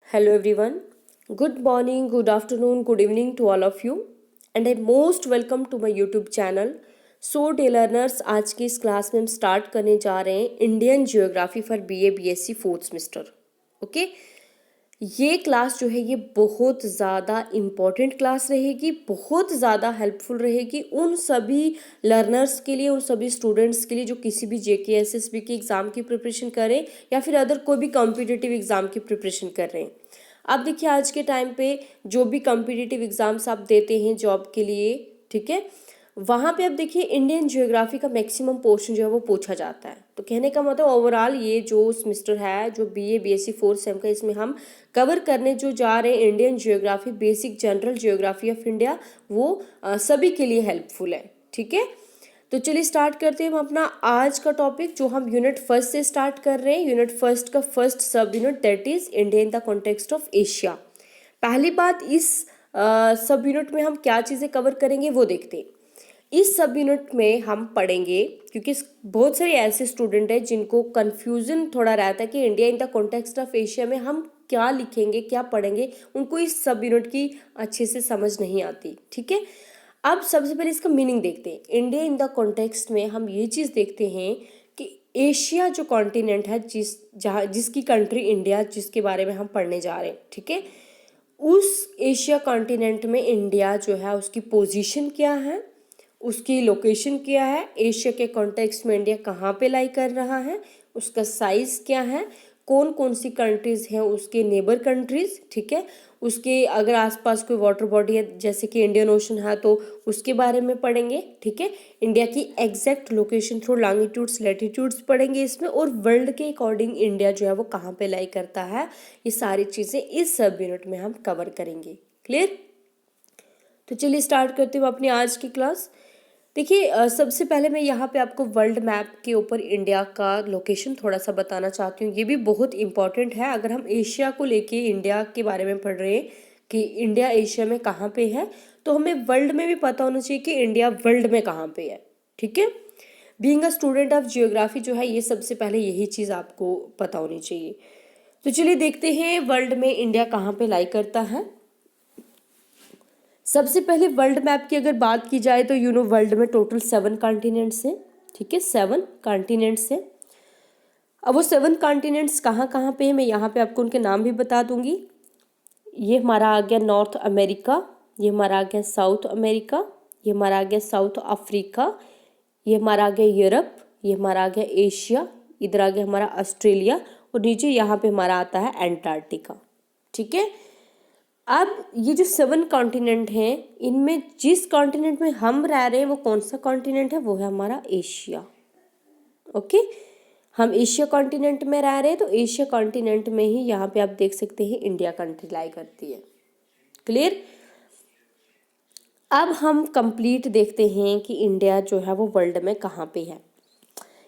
Hello everyone. Good morning, good afternoon, good evening to all of you and I most welcome to my YouTube channel. So day learners, आज की इस class में हम start करने जा रहे हैं Indian geography for BA BSc fourth semester. Okay, ये क्लास जो है ये बहुत ज़्यादा इम्पॉर्टेंट क्लास रहेगी, बहुत ज़्यादा हेल्पफुल रहेगी उन सभी लर्नर्स के लिए, उन सभी स्टूडेंट्स के लिए जो किसी भी जेके एसएसबी की एग्ज़ाम की प्रिपरेशन कर रहे हैं या फिर अदर कोई भी कॉम्पिटिटिव एग्ज़ाम की प्रिपरेशन कर रहे हैं। आप देखिए आज के टाइम पे जो भी कॉम्पिटिटिव एग्ज़ाम्स आप देते हैं जॉब के लिए, ठीक है, वहाँ पे अब देखिए इंडियन ज्योग्राफी का मैक्सिमम पोर्शन जो है वो पूछा जाता है। तो कहने का मतलब ओवरऑल ये जो सेमेस्टर है, जो बीए बीएससी फोर्थ सेम का, इसमें हम कवर करने जो जा रहे हैं Indian geography, basic general geography of India, वो सभी के लिए हेल्पफुल है। ठीक है, तो चलिए स्टार्ट करते हैं हम अपना आज का टॉपिक, जो हम यूनिट फर्स्ट से स्टार्ट कर रहे हैं। यूनिट फर्स्ट का फर्स्ट सब unit, that is India in the context of Asia. पहली बात, इस सब यूनिट में हम क्या चीज़ें कवर करेंगे वो देखते हैं। इस सब यूनिट में हम पढ़ेंगे, क्योंकि बहुत सारे ऐसे स्टूडेंट हैं जिनको कन्फ्यूजन थोड़ा रहता है कि India in the context of Asia में हम क्या लिखेंगे, क्या पढ़ेंगे, उनको इस सब यूनिट की अच्छे से समझ नहीं आती। ठीक है, अब सबसे पहले इसका मीनिंग देखते हैं। इंडिया इन द कॉन्टेक्स्ट में हम ये चीज़ देखते हैं कि एशिया जो कॉन्टिनेंट है, जिसकी कंट्री इंडिया, जिसके बारे में हम पढ़ने जा रहे हैं, ठीक है, उस एशिया कॉन्टिनेंट में इंडिया जो है उसकी पोजीशन क्या है, उसकी लोकेशन क्या है, एशिया के कॉन्टेक्स्ट में इंडिया कहाँ पे लाई कर रहा है, उसका साइज़ क्या है, कौन कौन सी कंट्रीज़ हैं उसके नेबर कंट्रीज़, ठीक है, उसके अगर आसपास कोई वाटर बॉडी है जैसे कि इंडियन ओशन है तो उसके बारे में पढ़ेंगे। ठीक है, इंडिया की exact location through longitudes latitudes पढ़ेंगे इसमें, और वर्ल्ड के अकॉर्डिंग इंडिया जो है वो कहाँ पे लाई करता है, ये सारी चीज़ें इस सब यूनिट में हम कवर करेंगे। क्लियर? तो चलिए स्टार्ट करते हुए अपनी आज की क्लास। देखिए सबसे पहले मैं यहाँ पे आपको वर्ल्ड मैप के ऊपर इंडिया का लोकेशन थोड़ा सा बताना चाहती हूँ। ये भी बहुत इंपॉर्टेंट है। अगर हम एशिया को लेके इंडिया के बारे में पढ़ रहे हैं कि इंडिया एशिया में कहाँ पे है, तो हमें वर्ल्ड में भी पता होना चाहिए कि इंडिया वर्ल्ड में कहाँ पे है। ठीक है, being a student of geography जो है ये सबसे पहले यही चीज़ आपको पता होनी चाहिए। तो चलिए देखते हैं वर्ल्ड में इंडिया कहाँ पे लाई करता है। सबसे पहले वर्ल्ड मैप की अगर बात की जाए तो वर्ल्ड में टोटल 7 कॉन्टिनेंट्स हैं। ठीक है, 7 कॉन्टिनेंट्स हैं। अब वो 7 कॉन्टिनेंट्स कहाँ कहाँ पे हैं, मैं यहाँ पे आपको उनके नाम भी बता दूंगी। ये हमारा आ गया नॉर्थ अमेरिका, ये हमारा आ गया साउथ अमेरिका, ये हमारा आ गया साउथ अफ्रीका, ये हमारा आ गया यूरोप, ये हमारा आ गया एशिया, इधर आ गया हमारा ऑस्ट्रेलिया, और नीचे यहाँ पे हमारा आता है एंटार्क्टिका। ठीक है, अब ये जो 7 कॉन्टिनेंट हैं, इनमें जिस कॉन्टिनेंट में हम रह रहे हैं वो कौन सा कॉन्टिनेंट है, वो है हमारा एशिया। ओके, हम एशिया कॉन्टिनेंट में रह रहे हैं, तो एशिया कॉन्टिनेंट में ही यहाँ पे आप देख सकते हैं इंडिया कंट्री लाई करती है। क्लियर? अब हम कंप्लीट देखते हैं कि इंडिया जो है वो वर्ल्ड में कहाँ पे है।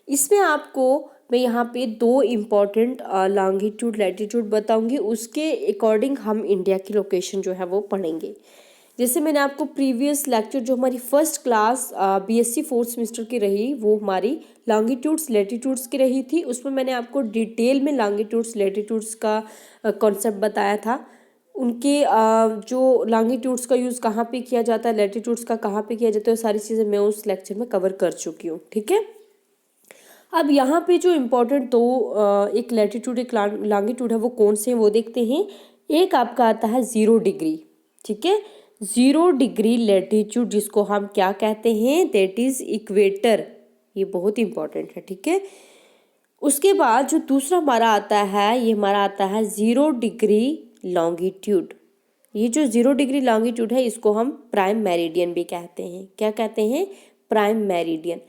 इसमें आपको मैं यहाँ पे 2 इम्पॉर्टेंट लॉन्गिट्यूड लैटिट्यूड बताऊंगी, उसके अकॉर्डिंग हम इंडिया की लोकेशन जो है वो पढ़ेंगे। जैसे मैंने आपको प्रीवियस लेक्चर, जो हमारी first class BSc fourth semester की रही, वो हमारी लॉन्गिट्यूड्स लैटिट्यूड्स की रही थी। उसमें मैंने आपको डिटेल में लॉन्गिट्यूड्स लैटिट्यूड्स का कॉन्सेप्ट बताया था। उनके जो लॉन्गिट्यूड्स का यूज़ कहाँ पे किया जाता है, लैटिट्यूड्स का कहाँ पे किया जाता है, वो सारी चीज़ें मैं उस लेक्चर में कवर कर चुकी हूँ। ठीक है, अब यहाँ पे जो इम्पोर्टेंट 2 एक लैटिट्यूड एक लॉन्गिट्यूड है, वो कौन से हैं वो देखते हैं। एक आपका आता है 0 डिग्री। ठीक है, 0 डिग्री लैटिट्यूड, जिसको हम क्या कहते हैं, दैट इज इक्वेटर। ये बहुत इंपॉर्टेंट है। ठीक है, उसके बाद जो दूसरा हमारा आता है, ये हमारा आता है 0 डिग्री लॉन्गिट्यूड। ये जो 0 डिग्री लॉन्गिट्यूड है, इसको हम प्राइम मेरिडियन भी कहते हैं। क्या कहते हैं? Prime meridian.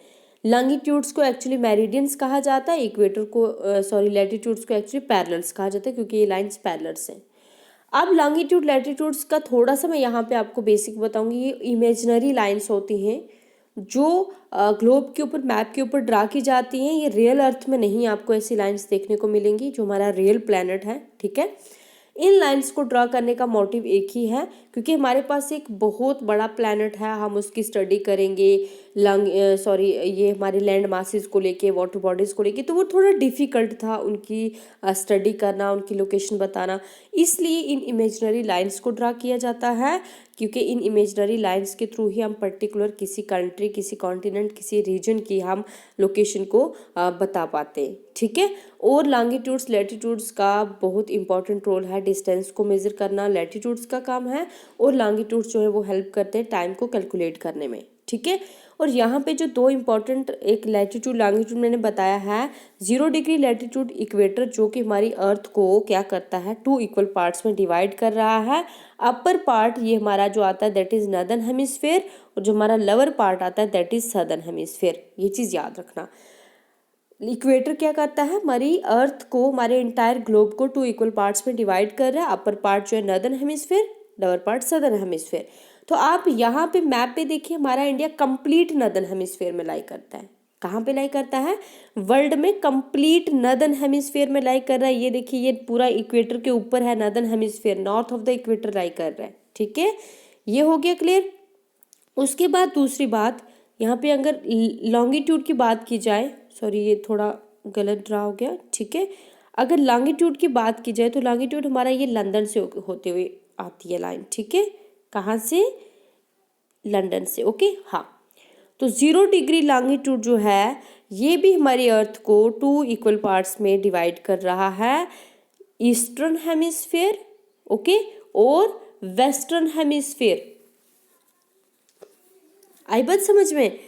लॉन्गिट्यूड्स को एक्चुअली मेरिडियंस कहा जाता है, इक्वेटर को लैटिट्यूड्स को एक्चुअली पैरेलल्स कहा जाता है, क्योंकि ये लाइंस पैरेलल्स हैं। अब लॉन्गिट्यूड लैटिट्यूड्स का थोड़ा सा मैं यहाँ पे आपको बेसिक बताऊंगी। ये इमेजिनरी लाइंस होती हैं जो ग्लोब के ऊपर, मैप के ऊपर ड्रा की जाती हैं। ये रियल अर्थ में नहीं आपको ऐसी लाइंस देखने को मिलेंगी, जो हमारा रियल प्लैनेट है। ठीक है, इन लाइंस को ड्रा करने का मोटिव एक ही है, क्योंकि हमारे पास एक बहुत बड़ा प्लैनेट है, हम उसकी स्टडी करेंगे ये हमारे लैंड मासेस को लेके, वाटर बॉडीज़ को लेके, तो वो थोड़ा डिफ़िकल्ट था उनकी स्टडी करना, उनकी लोकेशन बताना। इसलिए इन इमेजनरी लाइंस को ड्रा किया जाता है, क्योंकि इन इमेजनरी लाइंस के थ्रू ही हम पर्टिकुलर किसी कंट्री, किसी कॉन्टिनेंट, किसी रीजन की हम लोकेशन को बता पाते हैं, ठीक है। और लॉन्गिट्यूड्स लैटिट्यूड्स का बहुत इंपॉर्टेंट रोल है, डिस्टेंस को मेज़र करना लैटिट्यूड्स का काम है, और लॉन्गिट्यूड्स जो है वो हेल्प करते हैं टाइम को कैलकुलेट करने में, ठीक है। और यहाँ पे जो दो इंपॉर्टेंट, एक लैटिट्यूड लॉन्गिट्यूड मैंने बताया है, 0 डिग्री लैटिट्यूड इक्वेटर जो कि हमारी अर्थ को क्या करता है, 2 इक्वल पार्ट्स में डिवाइड कर रहा है। अपर पार्ट ये हमारा जो आता है दैट इज़ नॉर्दर्न हेमिस्फेयर, और जो हमारा लोअर पार्ट आता है दैट इज़ सदर्न हेमिस्फेयर, ये चीज़ याद रखना। इक्वेटर क्या करता है, हमारी अर्थ को, हमारे इंटायर ग्लोब को 2 इक्वल पार्ट्स में डिवाइड कर रहा है। अपर पार्ट जो है northern hemisphere, lower part southern hemisphere. तो आप यहाँ पे मैप पे देखिए, हमारा इंडिया कंप्लीट नॉर्दर्न हेमिस्फेयर में लाई करता है। कहाँ पे लाई करता है, वर्ल्ड में कंप्लीट नॉर्दर्न हेमिस्फेयर में लाई कर रहा है। ये देखिए, ये पूरा इक्वेटर के ऊपर है northern hemisphere, north of the equator lie कर रहा है, ठीक है। ये हो गया क्लियर। उसके बाद दूसरी बात, यहाँ पे अगर लॉन्गिट्यूड की बात की जाए, सॉरी ये थोड़ा गलत ड्रा हो गया, ठीक है। अगर लॉन्गिट्यूड की बात की जाए तो लॉन्गिट्यूड हमारा ये लंदन से होते हुए आती है लाइन, ठीक है। कहाँ से, लंदन से, ओके, हाँ। तो 0 डिग्री लॉन्गिट्यूड जो है ये भी हमारी अर्थ को 2 इक्वल पार्ट्स में डिवाइड कर रहा है, ईस्टर्न हेमिस्फेयर, ओके, और वेस्टर्न हेमिस्फेयर। आई बात समझ में,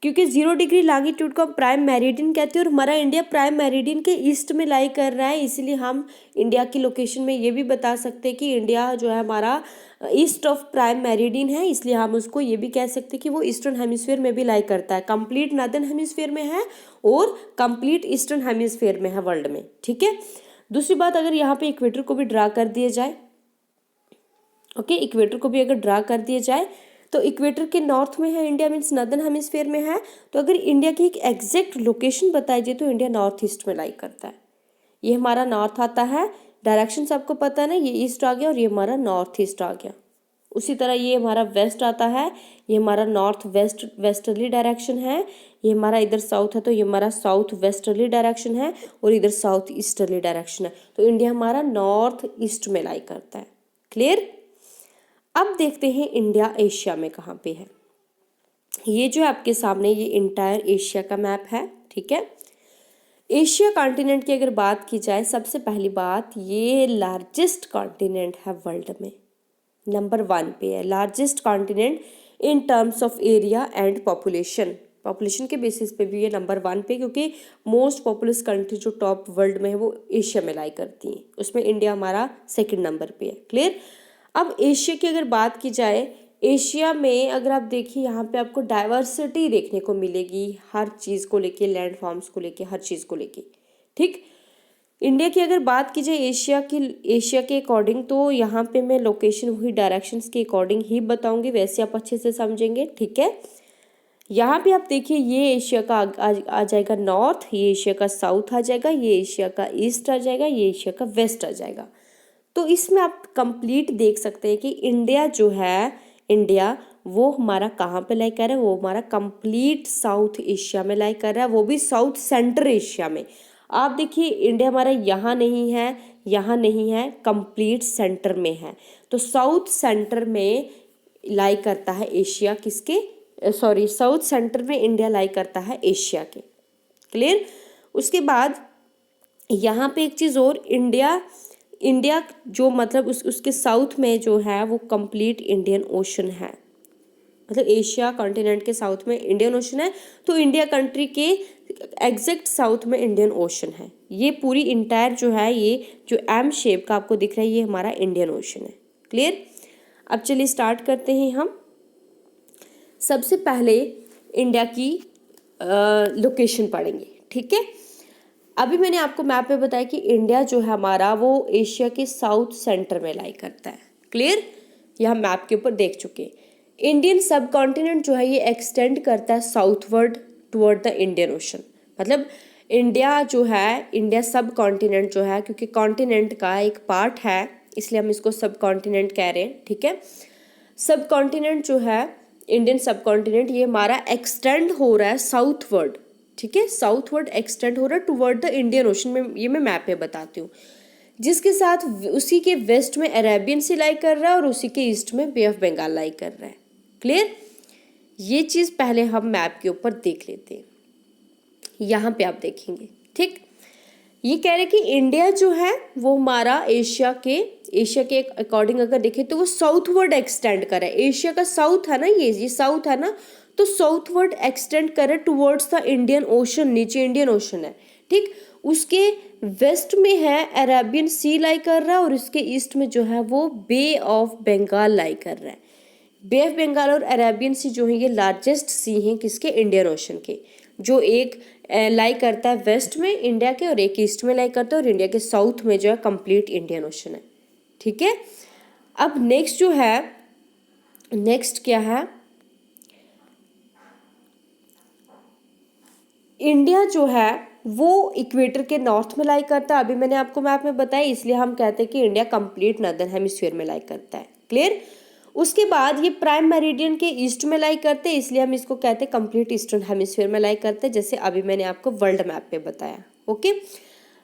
क्योंकि 0 डिग्री लॉन्गिट्यूड को हम प्राइम मेरिडियन कहते हैं, और हमारा इंडिया प्राइम मेरिडियन के ईस्ट में लाई कर रहा है, इसलिए हम इंडिया की लोकेशन में ये भी बता सकते हैं कि इंडिया जो है हमारा ईस्ट ऑफ प्राइम मेरिडियन है, इसलिए हम उसको ये भी कह सकते हैं कि वो ईस्टर्न हेमिस्फीयर में भी लाई करता है, कंप्लीट नॉर्दर्न हेमिस्फीयर में है और कंप्लीट ईस्टर्न हेमिस्फीयर में है वर्ल्ड में, ठीक है। दूसरी बात, अगर यहाँ पे इक्वेटर को भी ड्रा कर दिया जाए, ओके, इक्वेटर को भी अगर ड्रा कर दिया जाए तो इक्वेटर के नॉर्थ में है इंडिया, मीन्स नॉर्दर्न हेमिस्फीयर में है। तो अगर इंडिया की एक एग्जैक्ट लोकेशन बताई जाए तो इंडिया नॉर्थ ईस्ट में लाई करता है। ये हमारा नॉर्थ आता है, डायरेक्शन आपको पता है ना, ये ईस्ट आ गया और ये हमारा नॉर्थ ईस्ट आ गया। उसी तरह ये हमारा वेस्ट आता है, ये हमारा नॉर्थ वेस्ट वेस्टर्ली डायरेक्शन है, ये हमारा इधर साउथ है तो ये हमारा साउथ वेस्टर्ली डायरेक्शन है, और इधर साउथ ईस्टर्ली डायरेक्शन है। तो इंडिया हमारा नॉर्थ ईस्ट में लाई करता है, क्लियर। अब देखते हैं इंडिया एशिया में कहाँ पे है। ये जो आपके सामने ये इंटायर एशिया का मैप है, ठीक है। एशिया कॉन्टिनेंट की अगर बात की जाए, सबसे पहली बात, ये लार्जेस्ट कॉन्टिनेंट है वर्ल्ड में, नंबर 1 पे है largest continent in terms of area and population के बेसिस पे भी ये नंबर 1 पे, क्योंकि मोस्ट पॉपुलस कंट्री जो टॉप वर्ल्ड में है वो एशिया में लाई करती हैं, उसमें इंडिया हमारा सेकंड नंबर पे है, क्लियर। अब एशिया की अगर बात की जाए, एशिया में अगर आप देखिए, यहाँ पे आपको डाइवर्सिटी देखने को मिलेगी हर चीज़ को लेके, लैंड फॉर्म्स को लेके, हर चीज़ को लेके, ठीक। इंडिया की अगर बात की जाए एशिया के अकॉर्डिंग, तो यहाँ पे मैं लोकेशन वही डायरेक्शंस के अकॉर्डिंग ही बताऊंगी, वैसे आप अच्छे से समझेंगे, ठीक है। यहाँ पे आप देखिए, ये एशिया का आ जाएगा नॉर्थ, ये एशिया का साउथ आ जाएगा, ये एशिया का ईस्ट आ जाएगा, ये एशिया का वेस्ट आ जाएगा। तो इसमें आप कंप्लीट देख सकते हैं कि इंडिया जो है, इंडिया वो हमारा कहाँ पे लाई कर रहा है, वो हमारा कंप्लीट साउथ एशिया में लाई कर रहा है, वो भी साउथ सेंट्रल एशिया में। आप देखिए, इंडिया हमारा यहाँ नहीं है, यहाँ नहीं है, कंप्लीट सेंटर में है। तो साउथ सेंटर में लाई करता है एशिया, किसके, सॉरी, साउथ सेंटर में इंडिया लाई करता है एशिया के, क्लियर। उसके बाद यहाँ पे एक चीज़ और, इंडिया जो मतलब उसके साउथ में जो है वो कंप्लीट इंडियन ओशन है, मतलब एशिया कॉन्टिनेंट के साउथ में इंडियन ओशन है, तो इंडिया कंट्री के एग्जैक्ट साउथ में इंडियन ओशन है। ये पूरी इंटायर जो है, ये जो एम शेप का आपको दिख रहा है, ये हमारा इंडियन ओशन है, क्लियर। अब चलिए स्टार्ट करते हैं हम। सबसे पहले इंडिया की लोकेशन पढ़ेंगे, ठीक है। अभी मैंने आपको मैप में बताया कि इंडिया जो है हमारा वो एशिया के साउथ सेंटर में लाई करता है, क्लियर। यह हम मैप के ऊपर देख चुके हैं। इंडियन सब कॉन्टिनेंट जो है ये एक्सटेंड करता है southward toward the Indian ocean, मतलब इंडिया जो है, इंडिया सब कॉन्टिनेंट जो है, क्योंकि कॉन्टिनेंट का एक पार्ट है इसलिए हम इसको सब कॉन्टिनेंट कह रहे हैं, ठीक है। सब कॉन्टिनेंट जो है इंडियन सब कॉन्टिनेंट, ये हमारा एक्सटेंड हो रहा है साउथवर्ड, ठीक है, साउथवर्ड एक्सटेंड हो रहा है टुवर्ड द इंडियन ओशन में, ये मैं मैप पे बताती हूँ, जिसके साथ उसी के वेस्ट में अरेबियन सी लाई कर रहा है और उसी के ईस्ट में बे ऑफ बंगाल लाई कर रहा है। क्लियर, ये चीज़ पहले हम मैप के ऊपर देख लेते हैं, यहाँ पे आप देखेंगे, ठीक। ये कह रहे कि इंडिया जो है वो हमारा एशिया के अकॉर्डिंग अगर देखें तो वो साउथवर्ड एक्सटेंड कर रहा है। एशिया का साउथ है ना, ये साउथ है ना, तो साउथवर्ड एक्सटेंड कर रहा है टुवर्ड्स द इंडियन ओशन, नीचे इंडियन ओशन है, ठीक। उसके वेस्ट में है अरेबियन सी लाई कर रहा है और उसके ईस्ट में जो है वो बे ऑफ बंगाल लाई कर रहा है। बे ऑफ बंगाल और अरेबियन सी जो है ये लार्जेस्ट सी हैं किसके, इंडियन ओशन के, जो एक लाई करता है वेस्ट में इंडिया के और एक ईस्ट में लाई करता है, और इंडिया के साउथ में जो है कंप्लीट इंडियन ओशन है, ठीक है। अब नेक्स्ट जो है, नेक्स्ट क्या है, इंडिया जो है वो इक्वेटर के नॉर्थ में लाई करता है, अभी मैंने आपको मैप में बताया, इसलिए हम कहते हैं कि इंडिया कंप्लीट नॉर्दर्न हेमिस्फीयर में लाई करता है। क्लियर, उसके बाद ये प्राइम मेरिडियन के ईस्ट में लाई करते हैं, इसलिए हम इसको कहते हैं कंप्लीट ईस्टर्न हेमिस्फीयर में लाई करते हैं, जैसे अभी मैंने आपको वर्ल्ड मैप पे बताया। ओके,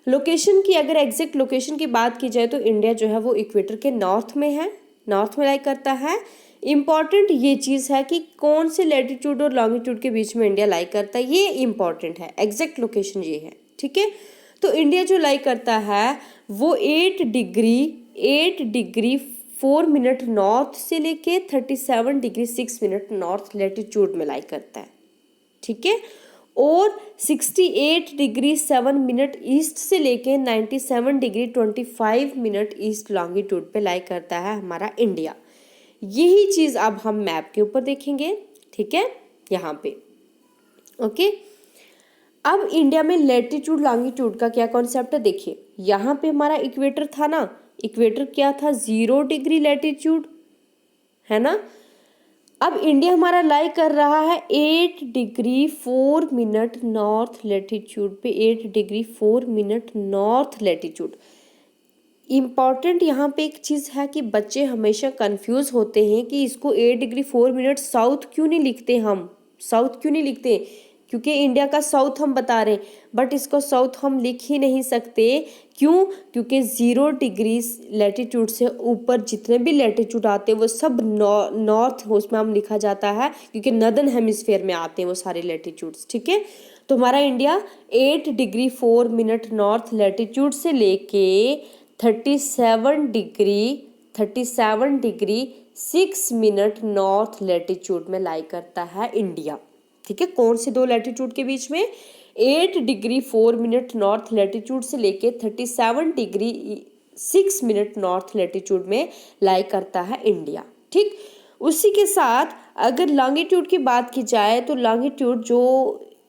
लोकेशन की अगर एग्जैक्ट लोकेशन की बात की जाए तो इंडिया जो है वो इक्वेटर के नॉर्थ में है, नॉर्थ में लाई करता है। इम्पॉर्टेंट ये चीज़ है कि कौन से लैटिट्यूड और लॉन्गिट्यूड के बीच में इंडिया लाई करता है, ये इम्पॉर्टेंट है, एग्जैक्ट लोकेशन ये है, ठीक है। तो इंडिया जो लाई करता है वो 8 डिग्री 4 मिनट नॉर्थ से लेके 37 डिग्री 6 मिनट नॉर्थ लैटिट्यूड में लाई करता है, ठीक है। और 68 डिग्री 7 मिनट ईस्ट से लेके 97 डिग्री 25 मिनट ईस्ट लॉन्गिट्यूड पे लाई करता है हमारा इंडिया। यही चीज़ अब हम मैप के ऊपर देखेंगे, ठीक है, यहाँ पे। ओके, अब इंडिया में लैटिट्यूड लॉन्गिट्यूड का क्या कॉन्सेप्ट है, देखिए यहाँ पे हमारा इक्वेटर था ना, इक्वेटर क्या था, 0 डिग्री लैटिट्यूड है ना। अब इंडिया हमारा लाई कर रहा है 8 डिग्री 4 मिनट नॉर्थ लैटिट्यूड पे, 8 degree 4 minute north latitude. Important यहाँ पे एक चीज़ है कि बच्चे हमेशा कंफ्यूज होते हैं कि इसको 8 डिग्री 4 मिनट साउथ क्यों नहीं लिखते, हम साउथ क्यों नहीं लिखते, क्योंकि इंडिया का साउथ हम बता रहे हैं, बट इसको साउथ हम लिख ही नहीं सकते। क्यों, क्योंकि 0 डिग्री लैटिट्यूड से ऊपर जितने भी लैटिट्यूड आते हैं वो सब नॉर्थ उसमें हम लिखा जाता है, क्योंकि नॉर्दर्न हेमिस्फीयर में आते हैं वो सारे लैटिट्यूड्स, ठीक है। तो हमारा India 8 degree 4 minute north latitude से लेके 37 डिग्री 6 मिनट नॉर्थ लैटिट्यूड में लाई करता है इंडिया, ठीक है। कौन से दो लैटिट्यूड के बीच में, 8 डिग्री 4 मिनट नॉर्थ लैटिट्यूड से लेके 37 डिग्री 6 मिनट नॉर्थ लैटिट्यूड में लाई करता है इंडिया, ठीक। उसी के साथ अगर लॉन्गिट्यूड की बात की जाए तो लॉन्गिट्यूड जो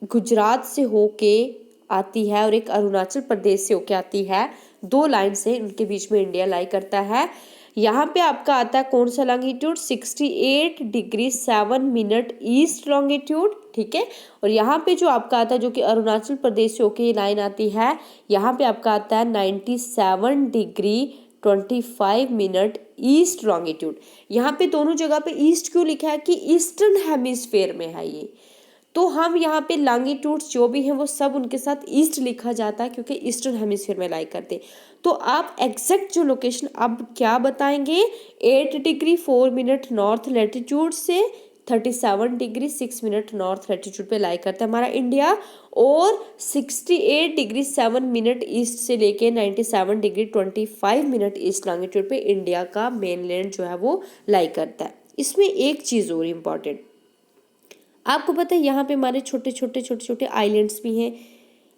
गुजरात से होके आती है और एक अरुणाचल प्रदेश से होके आती है, 2 लाइन से उनके बीच में इंडिया लाई करता है। यहाँ पे आपका आता है कौन सा longitude, 68 degree 7 minute east longitude, ठीक है। और यहाँ पे जो आपका आता है जो कि अरुणाचल प्रदेश से होके ये लाइन आती है, यहाँ पे आपका आता है 97 डिग्री 25 मिनट ईस्ट लॉन्गिट्यूड। यहाँ पे दोनों जगह पे ईस्ट क्यों लिखा है कि ईस्टर्न हेमिस्फीयर में है ये, तो हम यहाँ पे लॉन्गिट्यूड्स जो भी हैं वो सब उनके साथ ईस्ट लिखा जाता है, क्योंकि ईस्टर्न हेमिस्फीयर में लाई करते हैं। तो आप एग्जैक्ट जो लोकेशन अब क्या बताएंगे, 8 डिग्री 4 मिनट नॉर्थ लैटिट्यूड से 37 डिग्री 6 मिनट नॉर्थ लैटिट्यूड पे लाई करता है हमारा इंडिया, और 68 डिग्री 7 मिनट ईस्ट से लेके 97 डिग्री 25 मिनट ईस्ट लॉन्गिट्यूड पे इंडिया का मेनलैंड जो है वो लाई करता है। इसमें एक चीज़ और इम्पॉर्टेंट, आपको पता है यहाँ पे हमारे छोटे छोटे आइलैंड्स भी हैं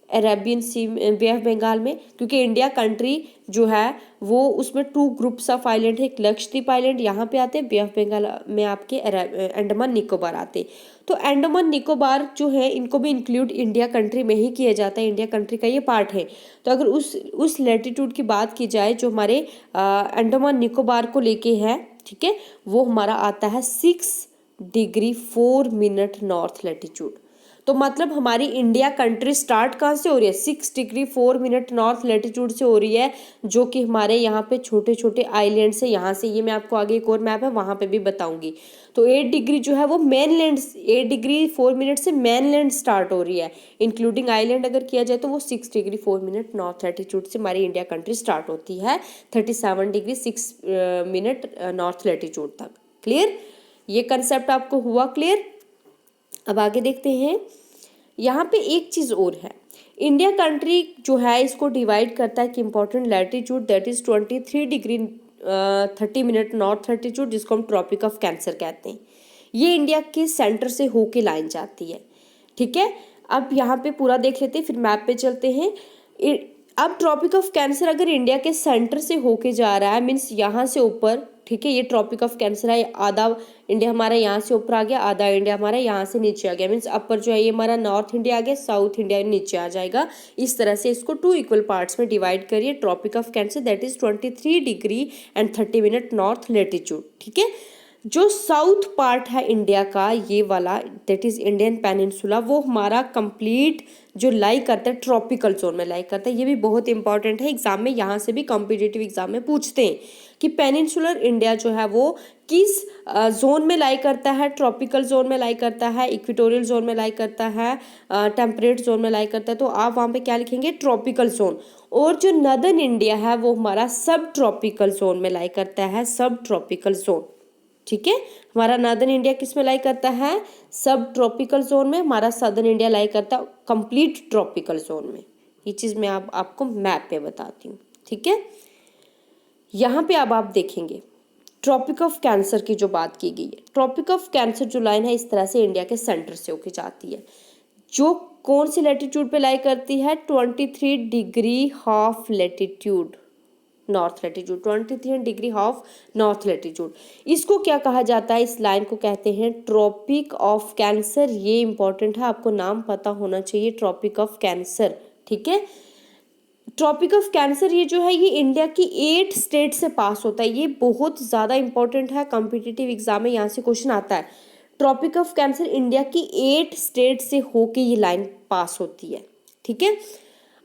Arabian sea, bay of Bengal में, क्योंकि इंडिया कंट्री जो है वो उसमें 2 ग्रुप्स ऑफ आइलैंड है, एक लक्षद्वीप आइलैंड यहाँ पे आते हैं, बे ऑफ बंगाल में आपके अंडमान निकोबार आते हैं। तो अंडमान निकोबार जो है इनको भी इंक्लूड इंडिया कंट्री में ही किया जाता है, इंडिया कंट्री का ये पार्ट है। तो अगर उस लैटिट्यूड की बात की जाए जो हमारे अंडमान निकोबार को लेके है, ठीक है, वो हमारा आता है 6 डिग्री 4 मिनट नॉर्थ लैटिट्यूड। तो मतलब हमारी इंडिया कंट्री स्टार्ट कहाँ से हो रही है, 6 डिग्री 4 मिनट नॉर्थ लेटीट्यूड से हो रही है, जो कि हमारे यहाँ पे छोटे छोटे आइलैंड से, यहाँ से, ये मैं आपको आगे एक और मैप है वहाँ पे भी बताऊंगी। तो 8 डिग्री जो है वो मेनलैंड, 8 डिग्री 4 मिनट से मेनलैंड स्टार्ट हो रही है, इंक्लूडिंग आइलैंड अगर किया जाए तो वो 6 डिग्री 4 मिनट नॉर्थ लेटीट्यूड से हमारी इंडिया कंट्री स्टार्ट होती है 37 डिग्री 6 मिनट नॉर्थ लेटीट्यूड तक। क्लियर, ये कंसेप्ट आपको हुआ क्लियर। अब आगे देखते हैं, यहाँ पे एक चीज़ और है, इंडिया कंट्री जो है इसको डिवाइड करता है कि important latitude, that is 23 degree 30 minute north latitude, जिसको हम ट्रॉपिक ऑफ कैंसर कहते हैं। ये इंडिया के सेंटर से होके लाइन जाती है। ठीक है, अब यहाँ पे पूरा देख लेते हैं, फिर मैप पे चलते हैं। अब ट्रॉपिक ऑफ कैंसर अगर इंडिया के सेंटर से होके जा रहा है, मीन्स यहाँ से ऊपर, ठीक है, ये ट्रॉपिक ऑफ कैंसर है, आधा इंडिया हमारा यहाँ से ऊपर आ गया, आधा इंडिया हमारा यहाँ से नीचे आ गया, मीन्स अपर जो है ये हमारा नॉर्थ इंडिया आ गया, साउथ इंडिया नीचे आ जाएगा। इस तरह से इसको 2 इक्वल पार्ट्स में डिवाइड करिए। Tropic of cancer that is 23 degree and 30 minute north latitude. ठीक है, जो साउथ पार्ट है इंडिया का, ये वाला दैट इज इंडियन पेनिनसुला, वो हमारा कंप्लीट जो लाई करता है ट्रॉपिकल जोन में लाई करता है। ये भी बहुत इंपॉर्टेंट है, एग्जाम में यहाँ से भी कॉम्पिटिटिव एग्जाम में पूछते हैं कि पेनिनसुलर इंडिया जो है वो किस जोन में लाई करता है, ट्रॉपिकल जोन में लाई करता है, इक्वेटोरियल जोन में लाई करता है, टेम्परेट जोन में लाई करता है। तो आप वहाँ पे क्या लिखेंगे, ट्रॉपिकल जोन। और जो नदर्न इंडिया है वो हमारा सब ट्रॉपिकल जोन में लाई करता है, सब ट्रॉपिकल जोन। ठीक है, हमारा नॉर्दर्न इंडिया किस में लाई करता है, सब ट्रॉपिकल जोन में, हमारा सदर्न इंडिया लाई करता है कंप्लीट ट्रॉपिकल जोन में। ये चीज़ मैं आपको मैप पे बताती हूँ। ठीक है, यहाँ पे अब आप देखेंगे ट्रॉपिक ऑफ कैंसर की जो बात की गई है, ट्रॉपिक ऑफ कैंसर जो लाइन है इस तरह से इंडिया के सेंटर से होके जाती है, जो कौन सी लेटीट्यूड पे लाई करती है, 23 degree half latitude north latitude, 23 degree half north latitude. इसको क्या कहा जाता है, इस लाइन को कहते हैं ट्रॉपिक ऑफ कैंसर। ये इंपॉर्टेंट है, आपको नाम पता होना चाहिए, ट्रॉपिक ऑफ कैंसर। ठीक है, ट्रॉपिक ऑफ कैंसर ये जो है ये इंडिया की 8 स्टेट से पास होता है। ये बहुत ज़्यादा इंपॉर्टेंट है, कॉम्पिटिटिव एग्जाम में यहाँ से क्वेश्चन आता है। ट्रॉपिक ऑफ कैंसर इंडिया की 8 स्टेट से होके ये लाइन पास होती है। ठीक है,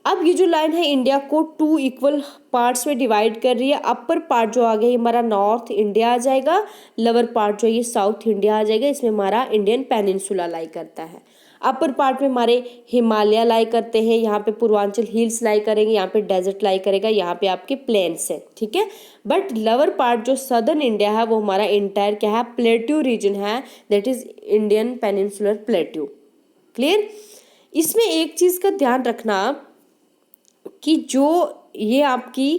अब ये जो लाइन है इंडिया को 2 इक्वल पार्ट्स में डिवाइड कर रही है। अपर पार्ट जो आ गया ये हमारा नॉर्थ इंडिया आ जाएगा, लोअर पार्ट जो ये साउथ इंडिया आ जाएगा, इसमें हमारा इंडियन पेनिनसुला लाई करता है। अपर पार्ट में हमारे हिमालय लाई करते हैं, यहाँ पे पूर्वांचल हिल्स लाई करेंगे, यहाँ पे डेजर्ट लाई करेगा, यहाँ पे आपके प्लेन्स है। ठीक है, बट लोअर पार्ट जो सदर्न इंडिया है वो हमारा इंटायर क्या है, प्लेट्यू रीजन है, that is Indian peninsular plateau. Clear, इसमें एक चीज़ का ध्यान रखना कि जो ये आपकी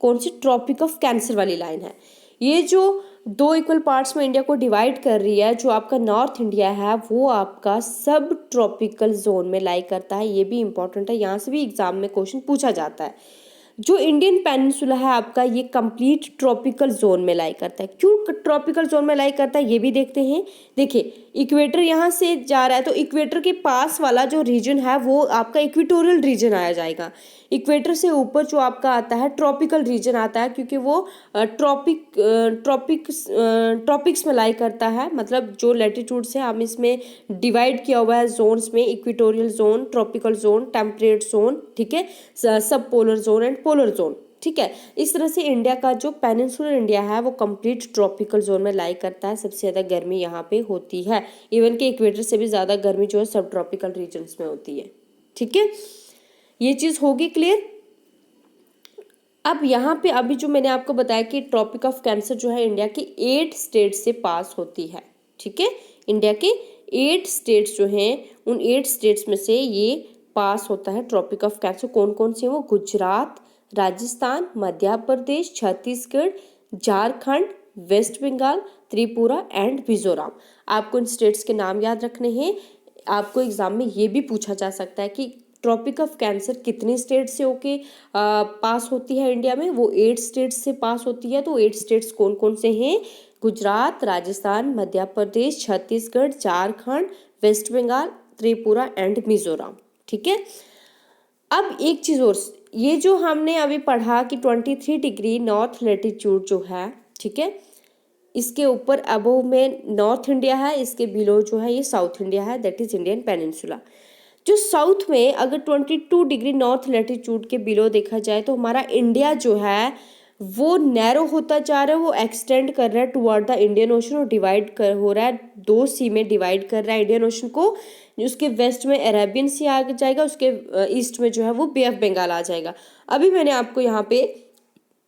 कौन सी ट्रॉपिक ऑफ कैंसर वाली लाइन है, ये जो 2 इक्वल पार्ट्स में इंडिया को डिवाइड कर रही है, जो आपका नॉर्थ इंडिया है वो आपका सब ट्रॉपिकल जोन में लाई करता है। ये भी इंपॉर्टेंट है, यहाँ से भी एग्जाम में क्वेश्चन पूछा जाता है। जो इंडियन पेनिनसुला है आपका ये कंप्लीट ट्रॉपिकल जोन में लाई करता है। क्यों ट्रॉपिकल जोन में लाई करता है ये भी देखते हैं। देखिए, इक्वेटर यहाँ से जा रहा है तो इक्वेटर के पास वाला जो रीजन है वो आपका इक्वेटोरियल रीजन आया जाएगा। इक्वेटर से ऊपर जो आपका आता है ट्रॉपिकल रीजन आता है, क्योंकि वो ट्रॉपिक्स में लाई करता है। मतलब जो लैटिट्यूड से हम इसमें डिवाइड किया हुआ है जोन्स में, equatorial zone, tropical zone, temperate zone, ठीक है, सब polar zone and polar zone. ठीक है, इस तरह से इंडिया का जो पेनिनसुलर इंडिया है वो कंप्लीट ट्रॉपिकल जोन में लाई करता है। सबसे ज़्यादा गर्मी यहाँ पे होती है, इवन कि इक्वेटर से भी ज़्यादा गर्मी जो है सब ट्रॉपिकल रीजन्स में होती है। ठीक है, ये चीज़ होगी क्लियर। अब यहाँ पे अभी जो मैंने आपको बताया कि ट्रॉपिक ऑफ कैंसर जो है इंडिया के 8 स्टेट से पास होती है। ठीक है, इंडिया के 8 स्टेट्स जो हैं उन 8 स्टेट्स में से ये पास होता है ट्रॉपिक ऑफ कैंसर। कौन कौन से हैं वो, गुजरात, राजस्थान, मध्य प्रदेश, छत्तीसगढ़, झारखंड, वेस्ट बंगाल, त्रिपुरा एंड मिजोरम। आपको इन स्टेट्स के नाम याद रखने हैं। आपको एग्जाम में ये भी पूछा जा सकता है कि ट्रॉपिक ऑफ कैंसर कितने स्टेट से होके पास होती है इंडिया में, वो 8 स्टेट्स से पास होती है। तो 8 स्टेट्स कौन कौन से हैं, गुजरात, राजस्थान, मध्य प्रदेश, छत्तीसगढ़, झारखंड, वेस्ट बंगाल, त्रिपुरा एंड मिजोरम। ठीक है, अब एक चीज़ और, ये जो हमने अभी पढ़ा कि 23 डिग्री नॉर्थ लेटीट्यूड जो है, ठीक है, इसके ऊपर अबोव में नॉर्थ इंडिया है, इसके बिलो जो है ये साउथ इंडिया है, दैट इज इंडियन पेनिनसुला। जो साउथ में अगर 22 डिग्री नॉर्थ लैटिट्यूड के बिलो देखा जाए तो हमारा इंडिया जो है वो नैरो होता जा रहा है, वो एक्सटेंड कर रहा है टुवर्ड द इंडियन ओशन और डिवाइड कर हो रहा है, 2 सी में डिवाइड कर रहा है इंडियन ओशन को। उसके वेस्ट में अरेबियन सी आ जाएगा, उसके ईस्ट में जो है वो बे ऑफ बंगाल आ जाएगा। अभी मैंने आपको यहाँ पे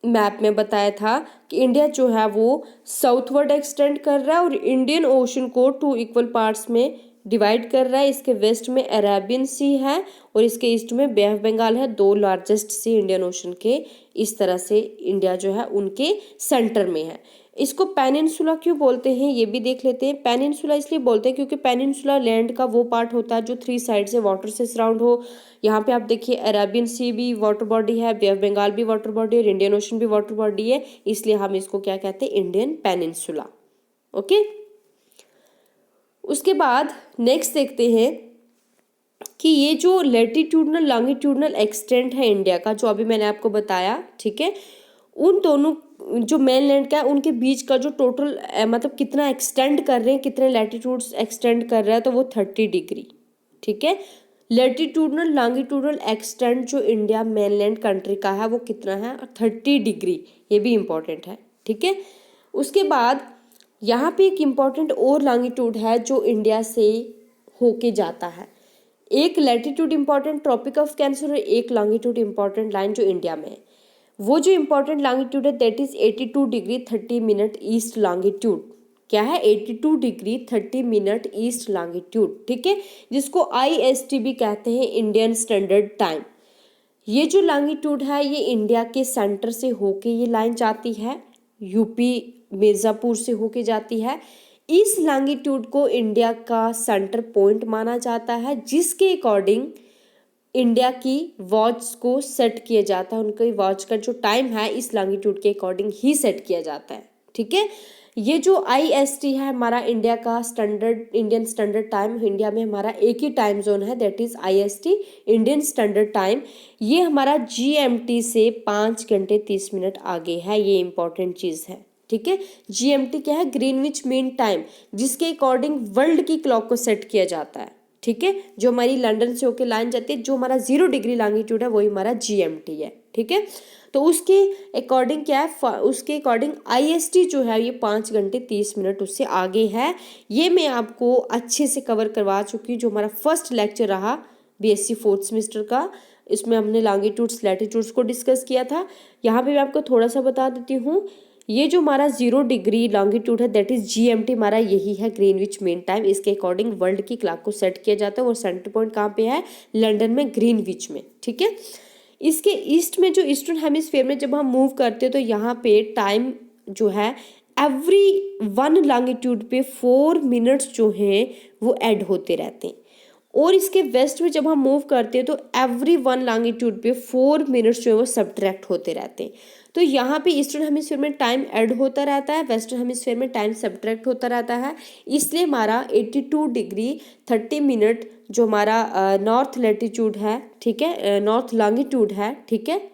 मैप में बताया था कि इंडिया जो है वो साउथवर्ड एक्सटेंड कर रहा है और इंडियन ओशन को 2 इक्वल पार्ट्स में डिवाइड कर रहा है। इसके वेस्ट में अरेबियन सी है और इसके ईस्ट में बे ऑफ बंगाल है, 2 लार्जेस्ट सी इंडियन ओशन के। इस तरह से इंडिया जो है उनके सेंटर में है। इसको पेनिनसुला क्यों बोलते हैं ये भी देख लेते हैं। पेनिनसुला इसलिए बोलते हैं क्योंकि पेनिनसुला लैंड का वो पार्ट होता है जो 3 साइड से वाटर से सराउंड हो। यहाँ पे आप देखिए अरेबियन सी भी वाटर बॉडी है, बे ऑफ बंगाल भी वाटर बॉडी है, इंडियन ओशन भी वाटर बॉडी है, इसलिए हम इसको क्या कहते हैं, इंडियन पेनिनसुला। ओके, उसके बाद नेक्स्ट देखते हैं कि ये जो लैटिट्यूडनल लॉन्गिट्यूडनल एक्सटेंट है इंडिया का, जो अभी मैंने आपको बताया, ठीक है, उन दोनों जो मेन लैंड का है उनके बीच का जो टोटल मतलब कितना एक्सटेंड कर रहे हैं, कितने लैटिट्यूड्स एक्सटेंड कर रहा है, तो वो 30 डिग्री। ठीक है, लैटिट्यूडनल लॉन्गिट्यूडनल एक्सटेंड जो इंडिया मेनलैंड कंट्री का है वो कितना है, 30 डिग्री। ये भी इम्पोर्टेंट है। ठीक है, उसके बाद यहाँ पे एक इम्पॉर्टेंट और लॉन्गिट्यूड है जो इंडिया से होके जाता है। एक latitude important tropic of cancer और एक लॉन्गिट्यूड इम्पॉर्टेंट लाइन जो इंडिया में है। वो जो इम्पॉर्टेंट लॉन्गिट्यूड है that is 82 degree 30 minute east longitude. क्या है, 82 डिग्री 30 मिनट ईस्ट लॉन्गिट्यूड। ठीक है, जिसको IST भी कहते हैं, इंडियन स्टैंडर्ड टाइम। ये जो लॉन्गिट्यूड है ये इंडिया के सेंटर से होके ये लाइन जाती है, यूपी मिर्ज़ापुर से होके जाती है। इस लॉन्गिट्यूड को इंडिया का सेंटर पॉइंट माना जाता है, जिसके अकॉर्डिंग इंडिया की वॉच को सेट किया जाता है। उनके वॉच का जो टाइम है इस लॉन्गिट्यूड के अकॉर्डिंग ही सेट किया जाता है। ठीक है, ये जो IST है हमारा इंडिया का standard Indian standard time, India में हमारा एक ही टाइम जोन है that is IST Indian standard time. ये हमारा GMT से 5 घंटे 30 मिनट आगे है, ये इंपॉर्टेंट चीज़ है। ठीक है, GMT क्या है, ग्रीनविच मीन टाइम, जिसके अकॉर्डिंग वर्ल्ड की क्लॉक को सेट किया जाता है। ठीक है, जो हमारी लंदन से होके लाइन जाती है, जो हमारा 0 डिग्री लॉन्गिट्यूड है वही हमारा GMT है। ठीक है, तो उसके अकॉर्डिंग क्या है, उसके अकॉर्डिंग IST जो है ये 5 घंटे 30 मिनट उससे आगे है। ये मैं आपको अच्छे से कवर करवा चुकी हूँ, जो हमारा फर्स्ट लेक्चर रहा BSc 4th सेमेस्टर का, इसमें हमने लॉन्गिट्यूड्स लैटिट्यूड्स को डिस्कस किया था। यहाँ पे मैं आपको थोड़ा सा बता देती हूँ, ये जो हमारा 0 डिग्री लॉन्गिट्यूड है दैट इज GMT, हमारा यही है ग्रीनविच मीन टाइम। इसके अकॉर्डिंग वर्ल्ड की क्लॉक को सेट किया जाता है और सेंटर पॉइंट कहाँ पे है, लंदन में, ग्रीनविच में। ठीक है, इसके ईस्ट में जो ईस्टर्न हेमिस्फीयर में जब हम मूव करते हैं तो यहाँ पे टाइम जो है एवरी 1 लॉन्गिट्यूड पे 4 मिनट्स जो हैं वो ऐड होते रहते हैं। और इसके वेस्ट में जब हम मूव करते हैं तो एवरी 1 लॉन्गिट्यूड पे 4 मिनट्स जो है वो सब्ट्रैक्ट होते रहते हैं। तो यहाँ पे ईस्टर्न हेमिस्फीयर में टाइम ऐड होता रहता है, वेस्टर्न हेमिस्फीयर में टाइम सब्ट्रैक्ट होता रहता है। इसलिए हमारा 82 डिग्री 30 मिनट जो हमारा नॉर्थ लैटिट्यूड है, ठीक है, नॉर्थ लॉन्गिट्यूड है, ठीक है,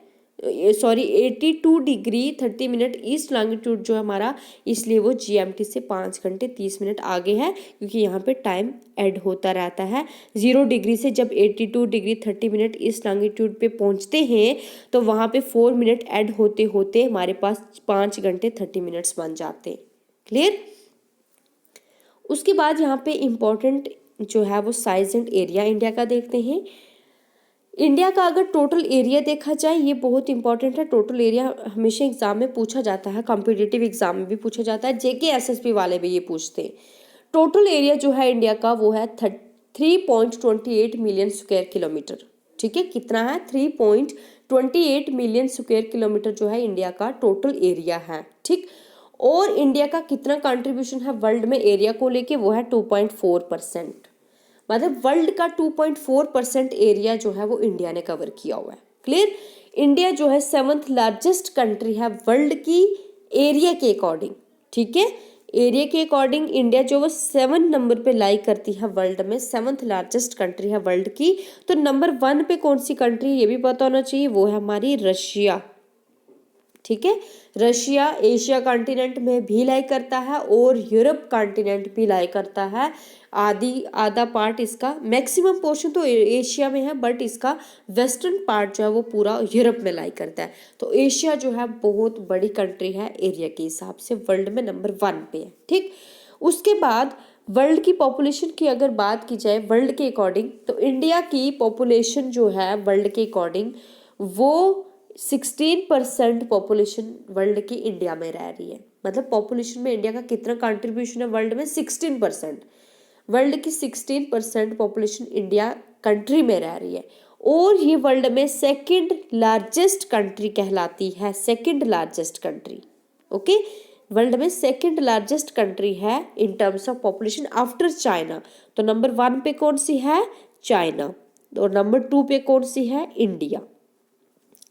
sorry 82 degree 30 minute east longitude जो है हमारा, इसलिए वो GMT से 5 घंटे 30 मिनट आगे है, क्योंकि यहाँ पे टाइम ऐड होता रहता है। 0 डिग्री से जब 82 डिग्री 30 मिनट ईस्ट लॉन्गिट्यूड पे पहुँचते हैं तो वहाँ पे 4 मिनट ऐड होते होते हमारे पास 5 घंटे 30 मिनट्स बन जाते हैं। क्लियर। उसके बाद यहाँ पे इम्पोर्टेंट जो है वो साइज एंड एरिया इंडिया का देखते हैं। इंडिया का अगर टोटल एरिया देखा जाए, ये बहुत इंपॉर्टेंट है। टोटल एरिया हमेशा एग्जाम में पूछा जाता है, कॉम्पिटिटिव एग्जाम में भी पूछा जाता है, JK SSB वाले भी ये पूछते हैं। टोटल एरिया जो है इंडिया का वो है 3.28 मिलियन स्क्वायर किलोमीटर। ठीक है, कितना है, 3.28 मिलियन स्क्वायर किलोमीटर जो है इंडिया का टोटल एरिया है। ठीक, और इंडिया का कितना कंट्रीब्यूशन है वर्ल्ड में एरिया को लेके, वो है 2.4%। मतलब वर्ल्ड का 2.4% एरिया जो है वो इंडिया ने कवर किया हुआ है। क्लियर। इंडिया जो है 7th लार्जेस्ट कंट्री है वर्ल्ड की एरिया के अकॉर्डिंग। ठीक है, एरिया के अकॉर्डिंग इंडिया जो वो 7 नंबर पे लाई करती है वर्ल्ड में, 7th लार्जेस्ट कंट्री है वर्ल्ड की। तो नंबर 1 पे कौन सी कंट्री ये भी पता होना चाहिए, वो है हमारी रशिया। ठीक है। रशिया एशिया कॉन्टिनेंट में भी लाई करता है और यूरोप कॉन्टिनेंट भी लाई करता है। आधा पार्ट इसका, मैक्सिमम पोर्शन तो एशिया में है, बट इसका वेस्टर्न पार्ट जो है वो पूरा यूरोप में लाई करता है। तो एशिया जो है बहुत बड़ी कंट्री है, एरिया के हिसाब से वर्ल्ड में नंबर 1 पे है। ठीक, उसके बाद वर्ल्ड की पॉपुलेशन की अगर बात की जाए वर्ल्ड के अकॉर्डिंग, तो इंडिया की पॉपुलेशन जो है वर्ल्ड के अकॉर्डिंग वो 16% पॉपुलेशन वर्ल्ड की इंडिया में रह रही है। मतलब पॉपुलेशन में इंडिया का कितना कंट्रीब्यूशन है वर्ल्ड में, 16%। वर्ल्ड की 16% पॉपुलेशन इंडिया कंट्री में रह रही है और ये वर्ल्ड में सेकंड लार्जेस्ट कंट्री कहलाती है, second largest country. Okay, world में सेकंड लार्जेस्ट कंट्री है in terms of population after China. तो नंबर 1 पे कौन सी है, चाइना, और नंबर 2 पे कौन सी है, इंडिया।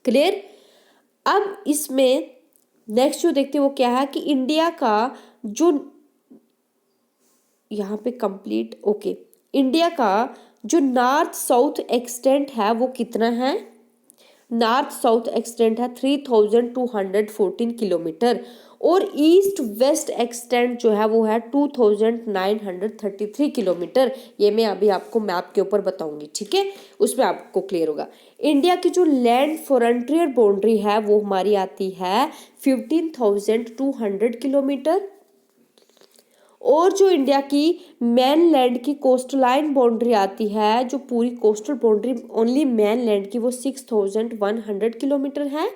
क्लियर। अब इसमें नेक्स्ट जो देखते हैं वो क्या है कि इंडिया का जो यहाँ पे कंप्लीट, ओके, इंडिया का जो नॉर्थ साउथ एक्सटेंट है वो कितना है, नॉर्थ साउथ एक्सटेंट है 3214 किलोमीटर और ईस्ट वेस्ट एक्सटेंट जो है वो है 2933 किलोमीटर। ये मैं अभी आपको मैप के ऊपर बताऊंगी, ठीक है, उसमें आपको क्लियर होगा। इंडिया की जो लैंड फ्रंटियर बाउंड्री है वो हमारी आती है 15,200 किलोमीटर और जो इंडिया की मेन लैंड की कोस्ट लाइन बाउंड्री आती है, जो पूरी coastal boundary only main land की, वो 6100 किलोमीटर है।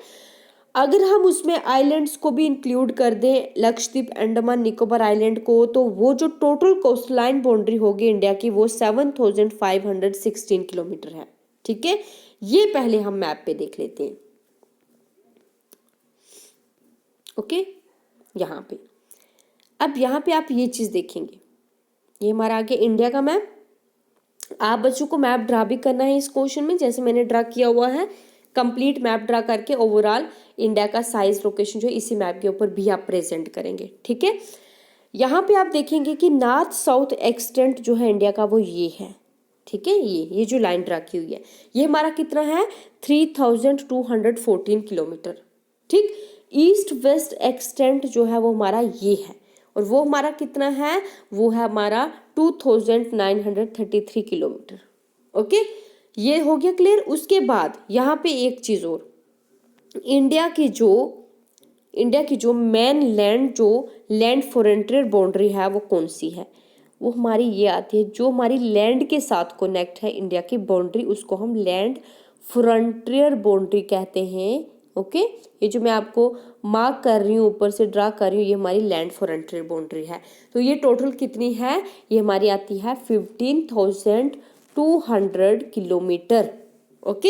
अगर हम उसमें आइलैंड्स को भी इंक्लूड कर दें, लक्षद्वीप, अंडमान निकोबार आइलैंड को, तो वो जो टोटल कोस्ट लाइन बाउंड्री होगी इंडिया की वो 7516 किलोमीटर है। ठीक है, ये पहले हम मैप पे देख लेते हैं। ओके, यहाँ पे अब यहाँ पे आप ये चीज देखेंगे, ये हमारा आगे इंडिया का मैप। आप बच्चों को मैप ड्रा भी करना है इस क्वेश्चन में, जैसे मैंने ड्रा किया हुआ है, कंप्लीट मैप ड्रा करके ओवरऑल इंडिया का साइज लोकेशन जो इसी मैप के ऊपर भी आप प्रेजेंट करेंगे। ठीक है, यहाँ पे आप देखेंगे कि नॉर्थ साउथ एक्सटेंट जो है इंडिया का वो ये है। ठीक है, ये जो लाइन ड्रा की हुई है ये हमारा कितना है, 3214 किलोमीटर। ठीक, ईस्ट वेस्ट एक्सटेंट जो है वो हमारा ये है और वो हमारा कितना है, वो है हमारा 2933 किलोमीटर। ओके, ये हो गया क्लियर। उसके बाद यहाँ पे एक चीज और, इंडिया की जो मेन लैंड जो लैंड फ्रंटियर बाउंड्री है वो कौन सी है, वो हमारी ये आती है, जो हमारी लैंड के साथ कनेक्ट है इंडिया की बाउंड्री, उसको हम लैंड फ्रंटियर बाउंड्री कहते हैं। ओके, ये जो मैं आपको मार्क कर रही हूँ, ऊपर से ड्रा कर रही हूँ, ये हमारी लैंड फ्रंटियर बाउंड्री है। तो ये टोटल कितनी है, ये हमारी आती है 15,200 किलोमीटर। ओके,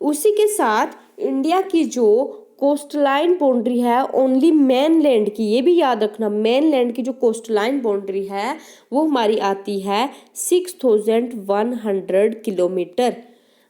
उसी के साथ इंडिया की जो कोस्टलाइन बाउंड्री है ओनली मेन लैंड की, ये भी याद रखना, मेन लैंड की जो कोस्टलाइन बाउंड्री है वो हमारी आती है 6100 किलोमीटर।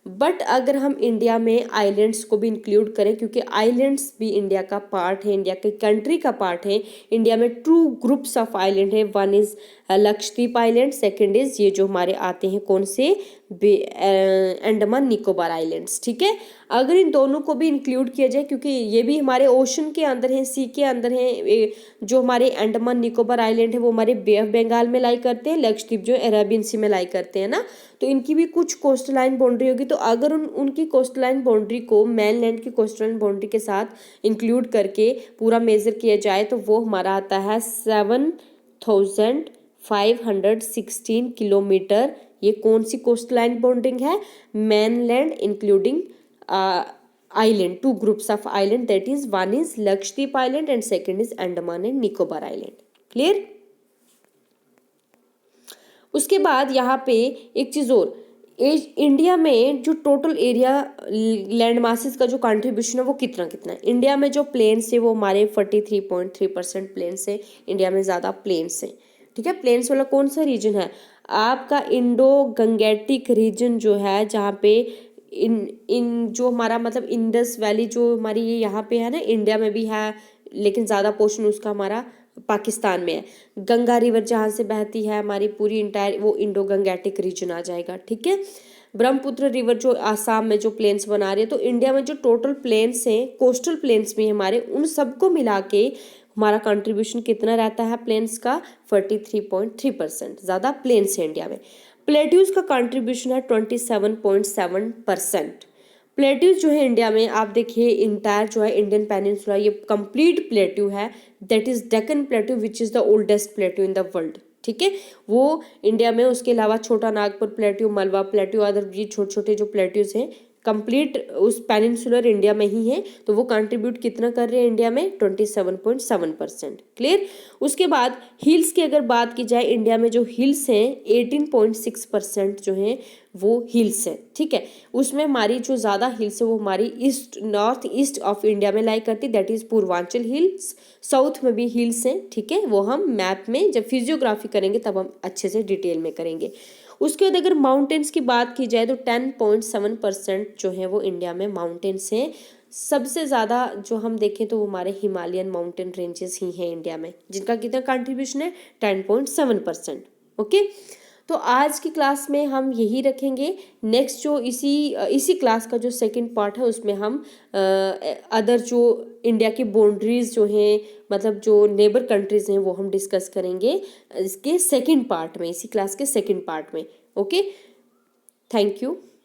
बट अगर हम इंडिया में आइलैंड्स को भी इंक्लूड करें, क्योंकि आइलैंड्स भी इंडिया का पार्ट है, इंडिया के कंट्री का पार्ट है, इंडिया में 2 ग्रुप्स ऑफ आइलैंड है, 1 is Lakshadweep island, second is ये जो हमारे आते हैं कौन से, अंडमान निकोबार आइलैंड्स। ठीक है, अगर इन दोनों को भी इंक्लूड किया जाए, क्योंकि ये भी हमारे ओशन के अंदर है, सी के अंदर है, जो हमारे अंडमान निकोबार आइलैंड है वो हमारे बे ऑफ बंगाल में लाई करते हैं, लक्षद्वीप जो अरेबियन सी में लाई करते हैं ना, तो इनकी भी कुछ कोस्ट लाइन बाउंड्री होगी। तो अगर उनकी कोस्ट लाइन बाउंड्री को मेन लैंड की कोस्ट लाइन बाउंड्री के साथ इंक्लूड करके पूरा मेजर किया जाए तो वो हमारा आता है 7516 किलोमीटर। ये कौन सी कोस्ट लाइन बाउंड्री है, main land including island, 2 groups of island, that is 1 is Lakshadweep island and second is Andaman and Nicobar island. Clear. उसके बाद यहाँ पे एक चीज और, इंडिया में जो टोटल एरिया लैंड मासेस का जो कंट्रीब्यूशन है वो कितना है। इंडिया में जो प्लेन्स है वो हमारे 43.3% प्लेन्स है, इंडिया में ज़्यादा प्लेन्स है। ठीक है, प्लेन्स वाला कौन सा रीजन है, आपका इंडो गंगेटिक रीजन जो है, जहाँ पे इन जो हमारा मतलब इंडस वैली जो हमारी ये यहाँ पे है ना, इंडिया में भी है लेकिन ज़्यादा पोर्शन उसका हमारा पाकिस्तान में है। गंगा रिवर जहाँ से बहती है हमारी पूरी इंटायर, वो इंडो गंगेटिक रीजन आ जाएगा। ठीक है, ब्रह्मपुत्र रिवर जो आसाम में जो प्लेन्स बना रही है, तो इंडिया में जो टोटल प्लेन्स हैं, कोस्टल प्लेन्स भी हमारे, उन सबको मिला के हमारा कंट्रीब्यूशन कितना रहता है प्लेन्स का? 43.3%। ज़्यादा प्लेन्स है इंडिया में। प्लेट्यूज का कंट्रीब्यूशन है 27.7%। प्लेट्यूज जो है इंडिया में, आप देखिए इंटायर जो है इंडियन पेनिनसुला ये कंप्लीट प्लेट्यू है, that is Deccan plateau which is the oldest plateau in the world. ठीक है, वो इंडिया में, उसके अलावा छोटा नागपुर प्लेट्यू, मलवा प्लेट्यू, अदर ये छोटे छोटे जो प्लेट्यूज हैं कंप्लीट उस पेनिनसुलर इंडिया में ही है, तो वो कंट्रीब्यूट कितना कर रहे हैं इंडिया में? 27.7%। क्लियर। उसके बाद हिल्स की अगर बात की जाए, इंडिया में जो हिल्स हैं 18.6% जो हैं वो हिल्स है। ठीक है, उसमें हमारी जो ज़्यादा हिल्स है वो हमारी east, north east of India में लाई करती, that is Purvanchal hills. South में भी हिल्स हैं। ठीक है, वो हम मैप में जब फिजियोग्राफी करेंगे तब हम अच्छे से डिटेल में करेंगे। उसके बाद अगर माउंटेन्स की बात की जाए तो 10.7% जो है वो इंडिया में माउंटेन्स हैं। सबसे ज़्यादा जो हम देखें तो वो हमारे हिमालयन माउंटेन रेंजेस ही हैं इंडिया में, जिनका कितना कंट्रीब्यूशन है? 10.7%। ओके, तो आज की क्लास में हम यही रखेंगे। नेक्स्ट जो इसी क्लास का जो सेकंड पार्ट है उसमें हम अदर जो इंडिया की बाउंड्रीज जो हैं, मतलब जो नेबर कंट्रीज हैं, वो हम डिस्कस करेंगे इसके सेकंड पार्ट में, इसी क्लास के सेकंड पार्ट में। Okay, thank you.